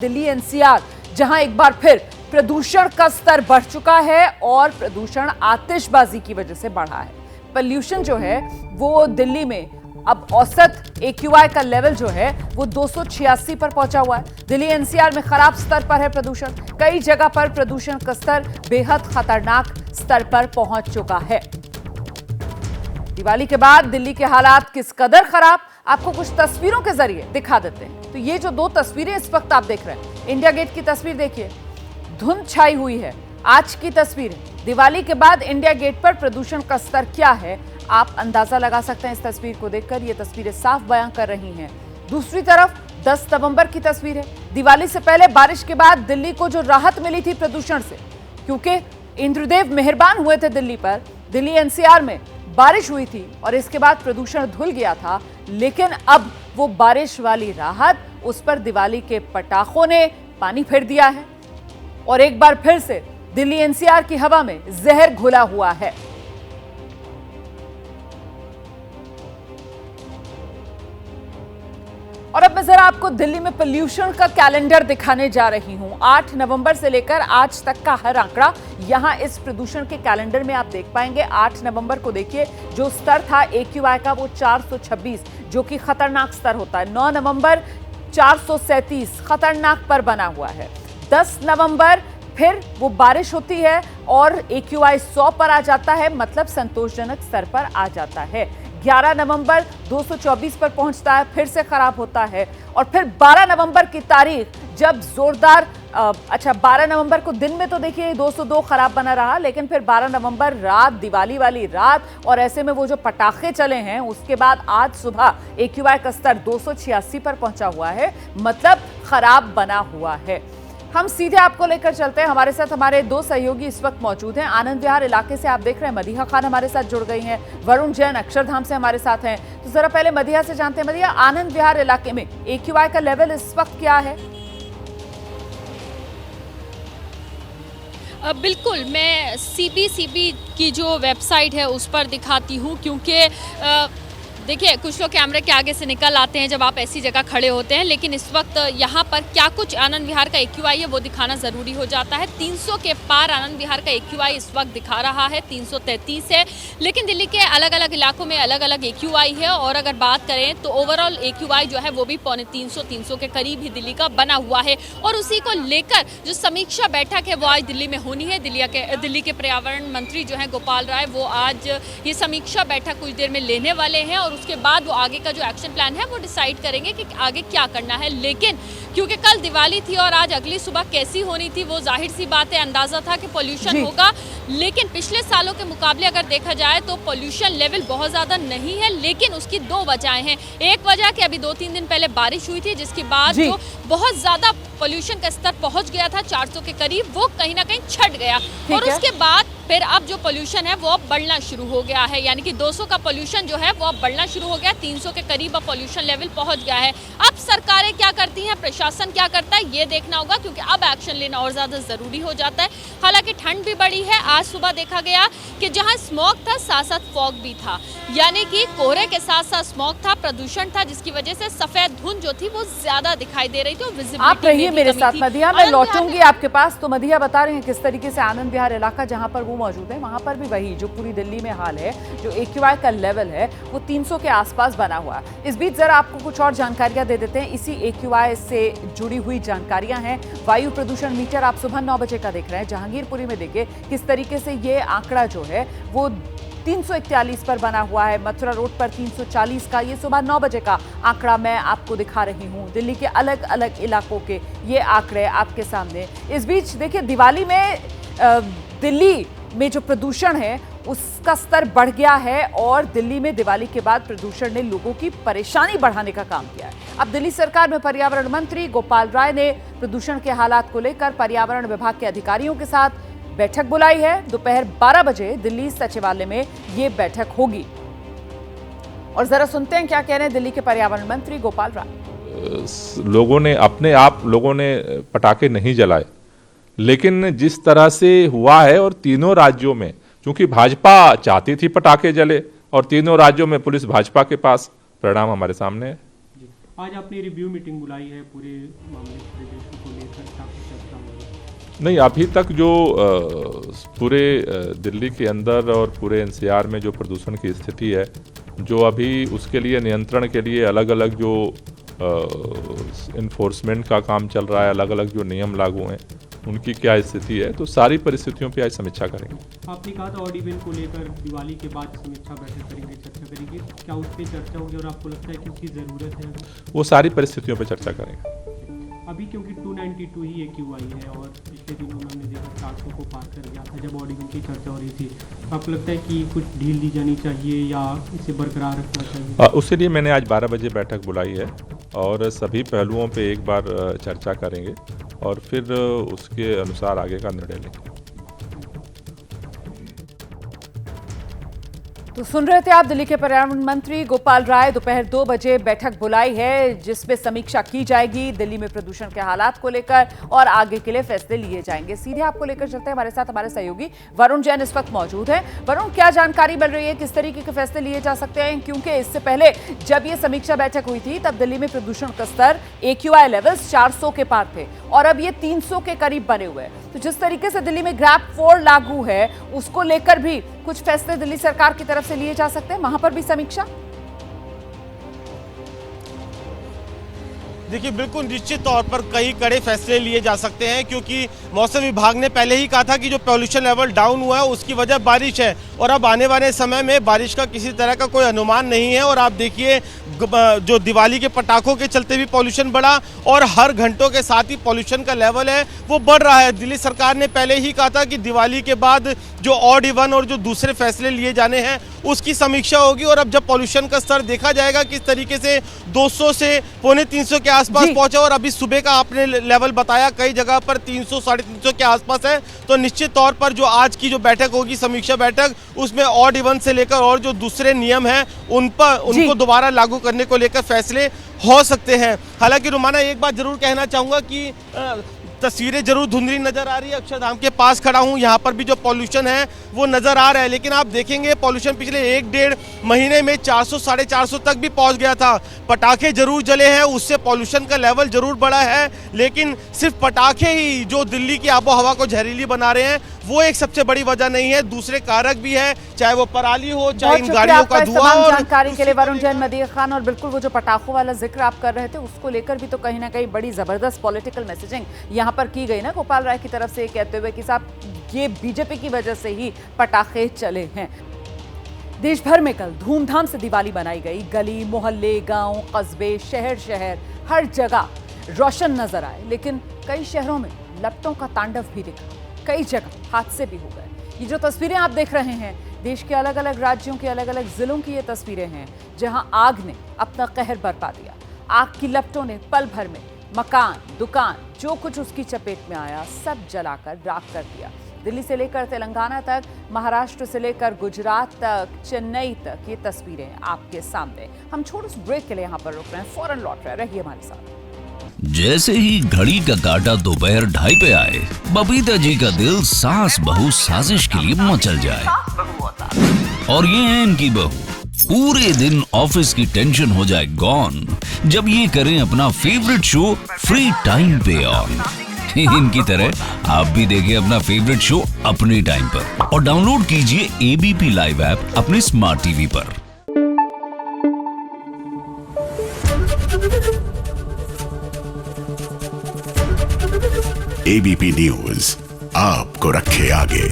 Delhi NCR, जहां एक बार फिर प्रदूषण का स्तर बढ़ चुका है और प्रदूषण आतिशबाजी की वजह से बढ़ा है। पोल्यूशन जो है वो दिल्ली में अब औसत एक्यूआई का लेवल जो है वो 286 पर पहुंचा हुआ है। दिल्ली एनसीआर में खराब स्तर पर है प्रदूषण। कई जगह पर प्रदूषण का स्तर बेहद खतरनाक स्तर पर पहुंच चुका है। दिवाली के बाद दिल्ली के हालात किस कदर खराब, आपको कुछ तस्वीरों के जरिए दिखा देते हैं। तो ये जो दो तस्वीरें इस वक्त आप देख रहे हैं, इंडिया गेट की तस्वीर देखिए, धुंध छाई हुई है। आज की तस्वीर दिवाली के बाद इंडिया गेट पर प्रदूषण का स्तर क्या है, आप अंदाजा लगा सकते हैं इस तस्वीर को देखकर। ये तस्वीरें साफ बयां कर रही हैं। दूसरी तरफ 10 नवंबर की तस्वीर है। दिवाली से पहले बारिश के बाद दिल्ली को जो राहत मिली थी प्रदूषण से, क्योंकि इंद्रदेव मेहरबान हुए थे दिल्ली पर। दिल्ली एनसीआर में बारिश हुई थी और इसके बाद प्रदूषण धुल गया था, लेकिन अब वो बारिश वाली राहत, उस पर दिवाली के पटाखों ने पानी फेर दिया है और एक बार फिर से दिल्ली एनसीआर की हवा में जहर घुला हुआ है। और अब मैं जरा आपको दिल्ली में पोल्यूशन का कैलेंडर दिखाने जा रही हूं। 8 नवंबर से लेकर आज तक का हर आंकड़ा यहां इस प्रदूषण के कैलेंडर में आप देख पाएंगे। 8 नवंबर को देखिए, जो स्तर था एक्यूआई का वो 426, जो कि खतरनाक स्तर होता है। 9 नवंबर 437 खतरनाक पर बना हुआ है। 10 नवंबर फिर वो बारिश होती है और एक्यूआई 100 पर आ जाता है, मतलब संतोषजनक स्तर पर आ जाता है। 11 नवंबर 224 पर पहुंचता है, फिर से खराब होता है। और फिर 12 नवंबर की तारीख जब जोरदार 12 नवंबर को दिन में तो देखिए 202 खराब बना रहा, लेकिन फिर 12 नवंबर रात, दिवाली वाली रात, और ऐसे में वो जो पटाखे चले हैं, उसके बाद आज सुबह एक्यूआई का स्तर 286 पर पहुंचा हुआ है, मतलब खराब बना हुआ है। हम सीधे आपको लेकर चलते हैं। हमारे साथ हमारे दो सहयोगी इस वक्त मौजूद हैं। आनंद विहार इलाके से आप देख रहे हैं मदीहा खान हमारे साथ जुड़ गई हैं, वरुण जैन अक्षरधाम से हमारे साथ हैं। तो जरा पहले मदीहा से जानते हैं। मदीहा, आनंद विहार इलाके में एक्यूआई का लेवल इस वक्त क्या है? बिल्कुल, मैं सीबीसीबी की जो वेबसाइट है उस पर दिखाती हूँ, क्योंकि देखिए कुछ लोग कैमरे के आगे से निकल आते हैं जब आप ऐसी जगह खड़े होते हैं, लेकिन इस वक्त यहाँ पर क्या कुछ आनंद विहार का एक्यूआई है वो दिखाना ज़रूरी हो जाता है। 300 के पार आनंद विहार का एक्यूआई इस वक्त दिखा रहा है, 333 है। लेकिन दिल्ली के अलग अलग इलाकों में अलग अलग एक्यूआई है, और अगर बात करें तो ओवरऑल एक्यूआई जो है वो भी 300 के करीब ही दिल्ली का बना हुआ है। और उसी को लेकर जो समीक्षा बैठक है वो आज दिल्ली में होनी है। दिल्ली के पर्यावरण मंत्री जो है गोपाल राय, वो आज ये समीक्षा बैठक कुछ देर में लेने वाले हैं, और उसके बाद वो आगे का जो एक्शन प्लान है वो डिसाइड करेंगे कि आगे क्या करना है। लेकिन क्योंकि कल दिवाली थी और आज अगली सुबह कैसी होनी थी, वो जाहिर सी बात है, अंदाजा था कि पोल्यूशन होगा। लेकिन पिछले सालों के मुकाबले अगर देखा जाए तो पोल्यूशन लेवल बहुत ज़्यादा नहीं है, लेकिन उसकी दो वजहें हैं। एक वजह कि अभी 2-3 दिन पहले बारिश हुई थी, जिसके बाद जो बहुत ज़्यादा पोल्यूशन का स्तर पहुंच गया था 400 के करीब, वो कहीं ना कहीं छट गया। और उसके बाद फिर अब जो पोल्यूशन है वो अब बढ़ना शुरू हो गया है, यानी कि 200 का पोल्यूशन जो है वो अब बढ़ना शुरू हो गया, 300 के करीब अब पोल्यूशन लेवल पहुंच गया है। अब सरकारें क्या करती हैं, प्रशासन क्या करता है, ये देखना होगा, क्योंकि अब एक्शन लेना और ज़्यादा ज़रूरी हो जाता है। हालांकि ठंड भी बढ़ी है। आज सुबह देखा गया कि जहाँ स्मॉग था साथ साथ फॉग भी था, यानी कि कोहरे के साथ साथ स्मॉग था, प्रदूषण था, जिसकी वजह से सफ़ेद धुंध जो थी वो ज़्यादा दिखाई दे रही थी। आप रहिए मेरे साथ मदीहा, मैं लौटूंगी आपके पास। तो मदीहा बता रहे हैं किस तरीके से आनंद विहार इलाका जहां पर वो मौजूद है, वहां पर भी वही जो पूरी दिल्ली में हाल है, जो एक्यूआई का लेवल है वो 300 के आसपास बना हुआ है। इस बीच जरा आपको कुछ और जानकारियां दे देते हैं। इसी एक्यूआई से जुड़ी हुई जानकारियां हैं। वायु प्रदूषण मीटर आप सुबह 9 बजे का देख रहे हैं। जहांगीरपुरी में देखिए किस तरीके से ये आंकड़ा जो है वो 341 पर बना हुआ है। मथुरा रोड पर 340 का, ये सुबह 9 बजे का आंकड़ा मैं आपको दिखा रही हूं। दिल्ली के अलग अलग इलाकों के ये आंकड़े आपके सामने। इस बीच देखिए दिवाली में दिल्ली में जो प्रदूषण है उसका स्तर बढ़ गया है, और दिल्ली में दिवाली के बाद प्रदूषण ने लोगों की परेशानी बढ़ाने का काम किया है। अब दिल्ली सरकार में पर्यावरण मंत्री गोपाल राय ने प्रदूषण के हालात को लेकर पर्यावरण विभाग के अधिकारियों के साथ बैठक बुलाई है। दोपहर 12 बजे दिल्ली सचिवालय में ये बैठक होगी। और जरा सुनते हैं क्या कह रहे हैं दिल्ली के पर्यावरण मंत्री गोपाल राय। लोगों ने पटाखे नहीं जलाए, लेकिन जिस तरह से हुआ है, और तीनों राज्यों में, क्योंकि भाजपा चाहती थी पटाखे जले, और तीनों राज्यों में पुलिस भाजपा के पास, परिणाम हमारे सामने है। आज आपने रिव्यू मीटिंग बुलाई है पूरे मामले परिदृश्य को लेकर, क्या कुछ चर्चा होगी? नहीं, अभी तक जो पूरे दिल्ली के अंदर और पूरे एनसीआर में जो प्रदूषण की स्थिति है, जो अभी उसके लिए नियंत्रण के लिए अलग अलग जो इन्फोर्समेंट का काम चल रहा है, अलग अलग जो नियम लागू हैं, उनकी क्या स्थिति है, तो सारी परिस्थितियों पे आज समीक्षा करेंगे। आपने कहा था ऑड इवन को लेकर दिवाली के बाद समीक्षा बैठक करेंगे, चर्चा करेंगे, क्या उस पर चर्चा होगी और आपको लगता है कि उसकी ज़रूरत है? वो सारी परिस्थितियों पे चर्चा करेंगे। अभी क्योंकि 292 ही AQI है और पिछले दिनों में हमने देखा 400 को पार कर गया था जब ऑड इवन की चर्चा हो रही थी, तो आपको लगता है कि कुछ ढील दी जानी चाहिए या इसे बरकरार रखना चाहिए? उसके लिए मैंने आज 12 बजे बैठक बुलाई है और सभी पहलुओं पे एक बार चर्चा करेंगे और फिर उसके अनुसार आगे का निर्णय लेंगे। तो सुन रहे थे आप, दिल्ली के पर्यावरण मंत्री गोपाल राय दोपहर 2 बजे बैठक बुलाई है जिसमें समीक्षा की जाएगी दिल्ली में प्रदूषण के हालात को लेकर और आगे के लिए फैसले लिए जाएंगे। सीधे आपको लेकर चलते हैं, हमारे साथ हमारे सहयोगी वरुण जैन इस वक्त मौजूद हैं। वरुण, क्या जानकारी मिल रही है, किस तरीके के फैसले लिए जा सकते हैं? क्योंकि इससे पहले जब ये समीक्षा बैठक हुई थी तब दिल्ली में प्रदूषण का स्तर AQI लेवल्स 400 के पार थे और अब ये 300 के करीब बने हुए हैं। तो जिस तरीके से दिल्ली में ग्रैप 4 लागू है उसको लेकर भी कुछ फैसले दिल्ली सरकार की तरफ से लिए जा सकते हैं, वहां पर भी समीक्षा? देखिए, बिल्कुल निश्चित तौर पर कई कड़े फैसले लिए जा सकते हैं क्योंकि मौसम विभाग ने पहले ही कहा था कि जो पॉल्यूशन लेवल डाउन हुआ है उसकी वजह बारिश है और अब आने वाले समय में बारिश का किसी तरह का कोई अनुमान नहीं है। और आप देखिए, जो दिवाली के पटाखों के चलते भी पॉल्यूशन बढ़ा और हर घंटों के साथ ही पॉल्यूशन का लेवल है वो बढ़ रहा है। दिल्ली सरकार ने पहले ही कहा था कि दिवाली के बाद जो ऑड इवन और जो दूसरे फैसले लिए जाने हैं उसकी समीक्षा होगी और अब जब पॉल्यूशन का स्तर देखा जाएगा किस तरीके से 200 से 250 के आसपास पहुंचा और अभी सुबह का आपने लेवल बताया कई जगह पर 300 350 के आसपास है, तो निश्चित तौर पर जो आज की जो बैठक होगी समीक्षा बैठक, उसमें ऑड इवन से लेकर और जो दूसरे नियम हैं उनको दोबारा लागू करने को लेकर फैसले हो सकते हैं। हालांकि रुमाना, एक बात जरूर कहना चाहूंगा कि तस्वीरें जरूर धुंधली नजर आ रही है। अक्षरधाम के पास खड़ा हूं, यहाँ पर भी जो पॉल्यूशन है वो नजर आ रहा है, लेकिन आप देखेंगे पॉल्यूशन पिछले 1-1.5 महीने में 400 450 तक भी पहुंच गया था। पटाखे जरूर जले हैं, उससे पॉल्यूशन का लेवल जरूर बढ़ा है, लेकिन सिर्फ पटाखे ही जो दिल्ली की आबो हवा को जहरीली बना रहे हैं वो एक सबसे बड़ी वजह नहीं है, दूसरे कारक भी है, चाहे वो पराली हो, चाहे इन गाड़ियों का धुआं। और जानकारी के लिए वरुण जैन, मदीह खान, और बिल्कुल वो जो पटाखों वाला जिक्र आप कर रहे थे उसको लेकर भी तो कहीं ना कहीं बड़ी जबरदस्त पॉलिटिकल मैसेजिंग यहाँ पर की गई ना गोपाल राय की तरफ से, कहते हुए कि साहब ये बीजेपी की वजह से ही पटाखे चले हैं। देश भर में कल धूमधाम से दिवाली मनाई गई। गली मोहल्ले, गांव, कस्बे, शहर हर जगह रोशन नजर आए, लेकिन कई शहरों में लपटों का तांडव भी दिखा, कई जगह हादसे भी हो गए। ये जो तस्वीरें आप देख रहे हैं देश के अलग अलग राज्यों के अलग अलग जिलों की ये तस्वीरें हैं जहां आग ने अपना कहर बरपा दिया। आग की लपटों ने पल भर में मकान, दुकान, जो कुछ उसकी चपेट में आया सब जलाकर राख कर दिया। दिल्ली से लेकर तेलंगाना तक, महाराष्ट्र से लेकर गुजरात तक, चेन्नई तक ये तस्वीरें आपके सामने। हम छोटे से ब्रेक के लिए यहाँ पर रुक रहे हैं, फौरन लौट रहे, रहिए हमारे साथ। जैसे ही घड़ी का काटा दोपहर 2:30 पे आए, बबीता जी का दिल सास बहू साजिश के लिए मचल जाए। और ये है इनकी बहू, पूरे दिन ऑफिस की टेंशन हो जाए गॉन जब ये करें अपना फेवरेट शो फ्री टाइम पे ऑन। इनकी तरह आप भी देखिए अपना फेवरेट शो अपने टाइम पर और डाउनलोड कीजिए ABP लाइव ऐप अपने स्मार्ट टीवी पर। ABP न्यूज आपको रखे आगे।